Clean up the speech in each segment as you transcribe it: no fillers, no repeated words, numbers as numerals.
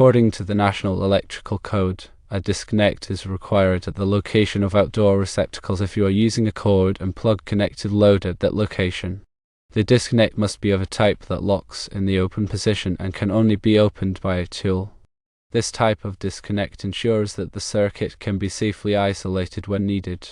According to the National Electrical Code, a disconnect is required at the location of outdoor receptacles if you are using a cord and plug connected load at that location. The disconnect must be of a type that locks in the open position and can only be opened by a tool. This type of disconnect ensures that the circuit can be safely isolated when needed.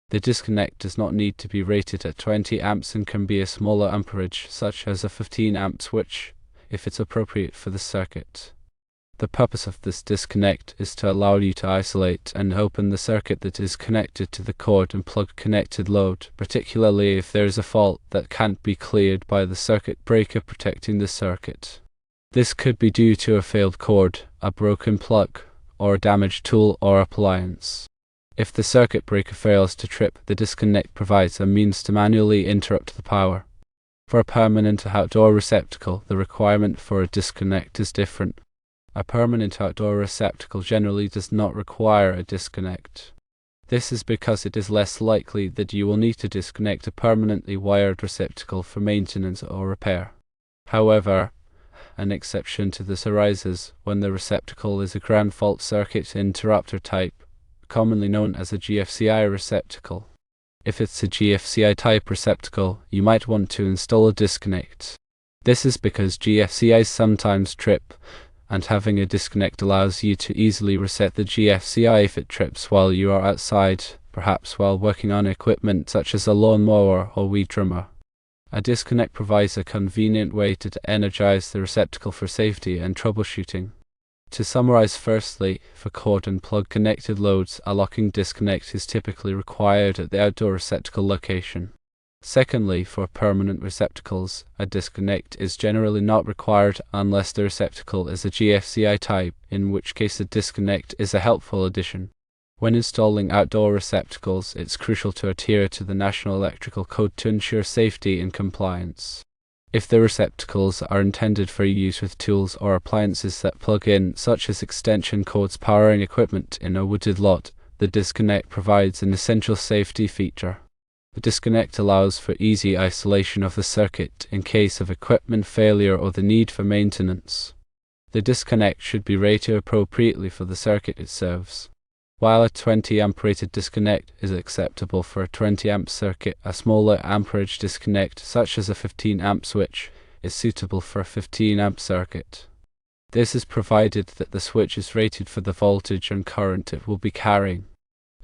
The disconnect does not need to be rated at 20 amps and can be a smaller amperage, such as a 15 amp switch, if it's appropriate for the circuit. The purpose of this disconnect is to allow you to isolate and open the circuit that is connected to the cord and plug connected load, particularly if there is a fault that can't be cleared by the circuit breaker protecting the circuit. This could be due to a failed cord, a broken plug, or a damaged tool or appliance. If the circuit breaker fails to trip, the disconnect provides a means to manually interrupt the power. For a permanent outdoor receptacle, the requirement for a disconnect is different. A permanent outdoor receptacle generally does not require a disconnect. This is because it is less likely that you will need to disconnect a permanently wired receptacle for maintenance or repair. However, an exception to this arises when the receptacle is a ground fault circuit interrupter type, commonly known as a GFCI receptacle. If it's a GFCI type receptacle, you might want to install a disconnect. This is because GFCIs sometimes trip, and having a disconnect allows you to easily reset the GFCI if it trips while you are outside, perhaps while working on equipment such as a lawnmower or weed trimmer. A disconnect provides a convenient way to energize the receptacle for safety and troubleshooting. To summarize, firstly, for cord and plug connected loads, a locking disconnect is typically required at the outdoor receptacle location. Secondly, for permanent receptacles, a disconnect is generally not required unless the receptacle is a GFCI type, in which case a disconnect is a helpful addition. When installing outdoor receptacles, it's crucial to adhere to the National Electrical Code to ensure safety and compliance. If the receptacles are intended for use with tools or appliances that plug in, such as extension cords powering equipment in a wooded lot, the disconnect provides an essential safety feature. The disconnect allows for easy isolation of the circuit in case of equipment failure or the need for maintenance. The disconnect should be rated appropriately for the circuit it serves. While a 20 amp rated disconnect is acceptable for a 20 amp circuit, a smaller amperage disconnect, such as a 15 amp switch, is suitable for a 15 amp circuit. This is provided that the switch is rated for the voltage and current it will be carrying.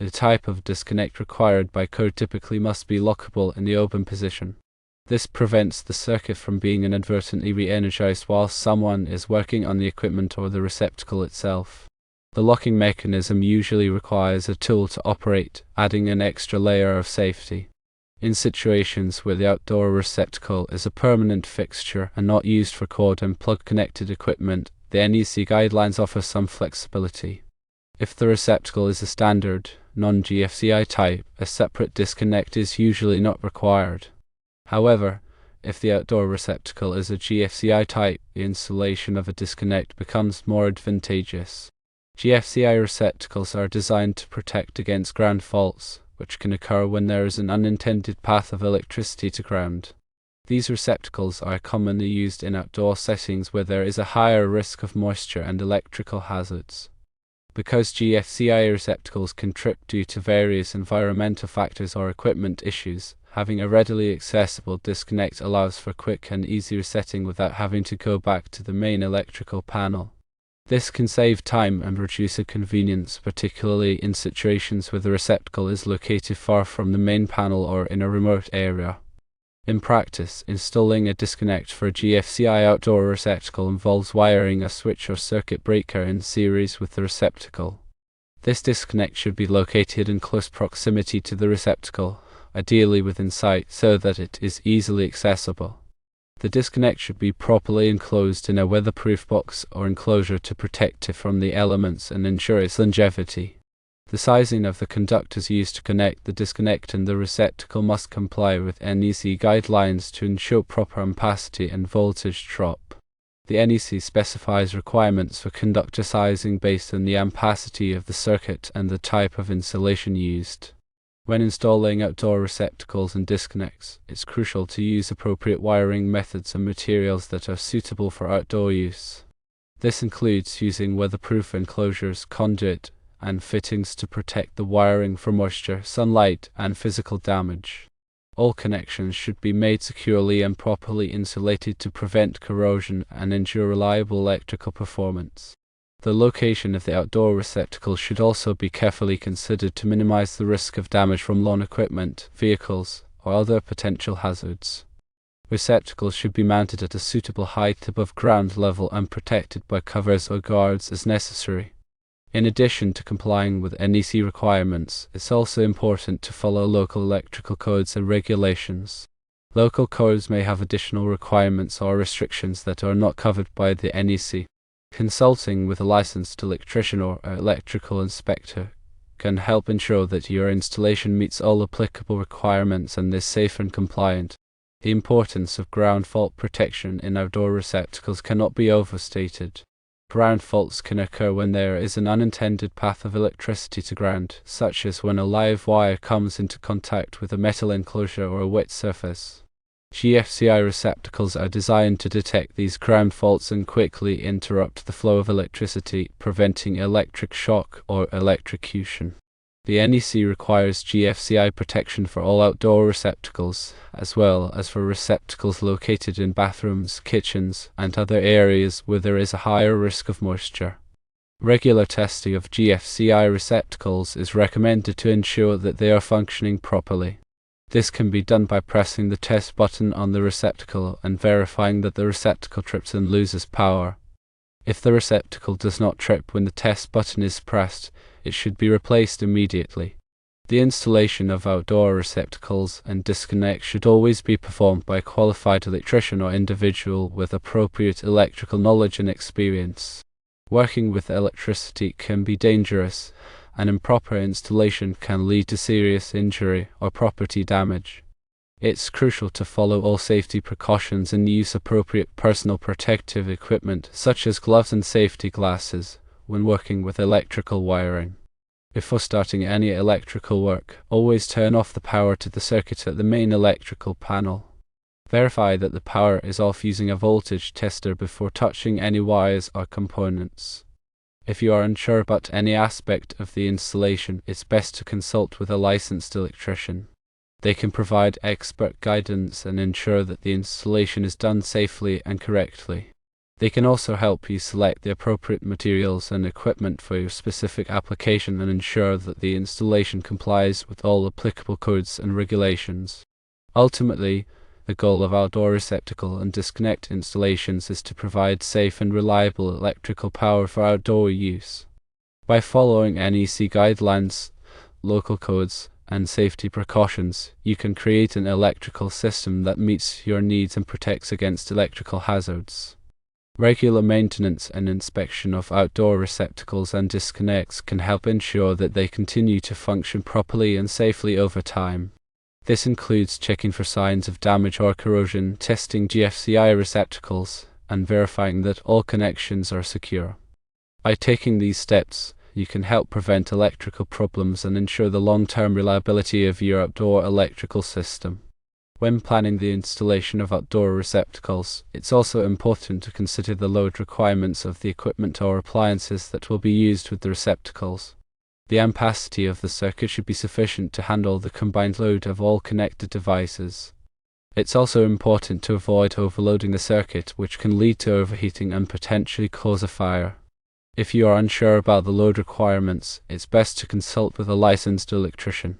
The type of disconnect required by code typically must be lockable in the open position. This prevents the circuit from being inadvertently re-energized while someone is working on the equipment or the receptacle itself. The locking mechanism usually requires a tool to operate, adding an extra layer of safety. In situations where the outdoor receptacle is a permanent fixture and not used for cord and plug connected equipment, the NEC guidelines offer some flexibility. If the receptacle is a standard, non-GFCI type, a separate disconnect is usually not required. However, if the outdoor receptacle is a GFCI type, the installation of a disconnect becomes more advantageous. GFCI receptacles are designed to protect against ground faults, which can occur when there is an unintended path of electricity to ground. These receptacles are commonly used in outdoor settings where there is a higher risk of moisture and electrical hazards. Because GFCI receptacles can trip due to various environmental factors or equipment issues, having a readily accessible disconnect allows for quick and easy resetting without having to go back to the main electrical panel. This can save time and reduce inconvenience, particularly in situations where the receptacle is located far from the main panel or in a remote area. In practice, installing a disconnect for a GFCI outdoor receptacle involves wiring a switch or circuit breaker in series with the receptacle. This disconnect should be located in close proximity to the receptacle, ideally within sight, so that it is easily accessible. The disconnect should be properly enclosed in a weatherproof box or enclosure to protect it from the elements and ensure its longevity. The sizing of the conductors used to connect the disconnect and the receptacle must comply with NEC guidelines to ensure proper ampacity and voltage drop. The NEC specifies requirements for conductor sizing based on the ampacity of the circuit and the type of insulation used. When installing outdoor receptacles and disconnects, it's crucial to use appropriate wiring methods and materials that are suitable for outdoor use. This includes using weatherproof enclosures, conduit, and fittings to protect the wiring from moisture, sunlight, and physical damage. All connections should be made securely and properly insulated to prevent corrosion and ensure reliable electrical performance. The location of the outdoor receptacle should also be carefully considered to minimize the risk of damage from lawn equipment, vehicles, or other potential hazards. Receptacles should be mounted at a suitable height above ground level and protected by covers or guards as necessary. In addition to complying with NEC requirements, it's also important to follow local electrical codes and regulations. Local codes may have additional requirements or restrictions that are not covered by the NEC. Consulting with a licensed electrician or electrical inspector can help ensure that your installation meets all applicable requirements and is safe and compliant. The importance of ground fault protection in outdoor receptacles cannot be overstated. Ground faults can occur when there is an unintended path of electricity to ground, such as when a live wire comes into contact with a metal enclosure or a wet surface. GFCI receptacles are designed to detect these ground faults and quickly interrupt the flow of electricity, preventing electric shock or electrocution. The NEC requires GFCI protection for all outdoor receptacles, as well as for receptacles located in bathrooms, kitchens, and other areas where there is a higher risk of moisture. Regular testing of GFCI receptacles is recommended to ensure that they are functioning properly. This can be done by pressing the test button on the receptacle and verifying that the receptacle trips and loses power. If the receptacle does not trip when the test button is pressed, it should be replaced immediately. The installation of outdoor receptacles and disconnect should always be performed by a qualified electrician or individual with appropriate electrical knowledge and experience. Working with electricity can be dangerous, and improper installation can lead to serious injury or property damage. It's crucial to follow all safety precautions and use appropriate personal protective equipment such as gloves and safety glasses when working with electrical wiring. Before starting any electrical work, always turn off the power to the circuit at the main electrical panel. Verify that the power is off using a voltage tester before touching any wires or components. If you are unsure about any aspect of the installation, it's best to consult with a licensed electrician. They can provide expert guidance and ensure that the installation is done safely and correctly. They can also help you select the appropriate materials and equipment for your specific application and ensure that the installation complies with all applicable codes and regulations. Ultimately, the goal of outdoor receptacle and disconnect installations is to provide safe and reliable electrical power for outdoor use. By following NEC guidelines, local codes, and safety precautions, you can create an electrical system that meets your needs and protects against electrical hazards. Regular maintenance and inspection of outdoor receptacles and disconnects can help ensure that they continue to function properly and safely over time. This includes checking for signs of damage or corrosion, testing GFCI receptacles, and verifying that all connections are secure. By taking these steps, you can help prevent electrical problems and ensure the long-term reliability of your outdoor electrical system. When planning the installation of outdoor receptacles, it's also important to consider the load requirements of the equipment or appliances that will be used with the receptacles. The ampacity of the circuit should be sufficient to handle the combined load of all connected devices. It's also important to avoid overloading the circuit, which can lead to overheating and potentially cause a fire. If you are unsure about the load requirements, it's best to consult with a licensed electrician.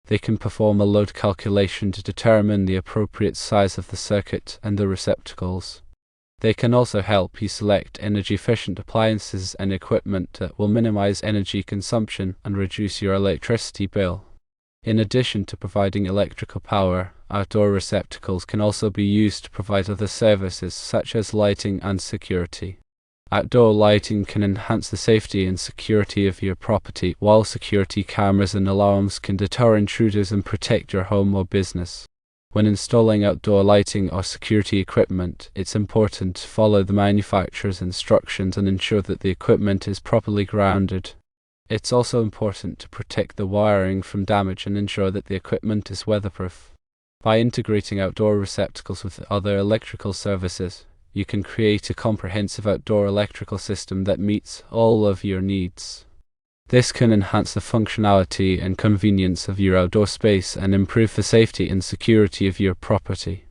They can perform a load calculation to determine the appropriate size of the circuit and the receptacles. They can also help you select energy-efficient appliances and equipment that will minimize energy consumption and reduce your electricity bill. In addition to providing electrical power, outdoor receptacles can also be used to provide other services such as lighting and security. Outdoor lighting can enhance the safety and security of your property, while security cameras and alarms can deter intruders and protect your home or business. When installing outdoor lighting or security equipment, it's important to follow the manufacturer's instructions and ensure that the equipment is properly grounded. It's also important to protect the wiring from damage and ensure that the equipment is weatherproof. By integrating outdoor receptacles with other electrical services, you can create a comprehensive outdoor electrical system that meets all of your needs. This can enhance the functionality and convenience of your outdoor space and improve the safety and security of your property.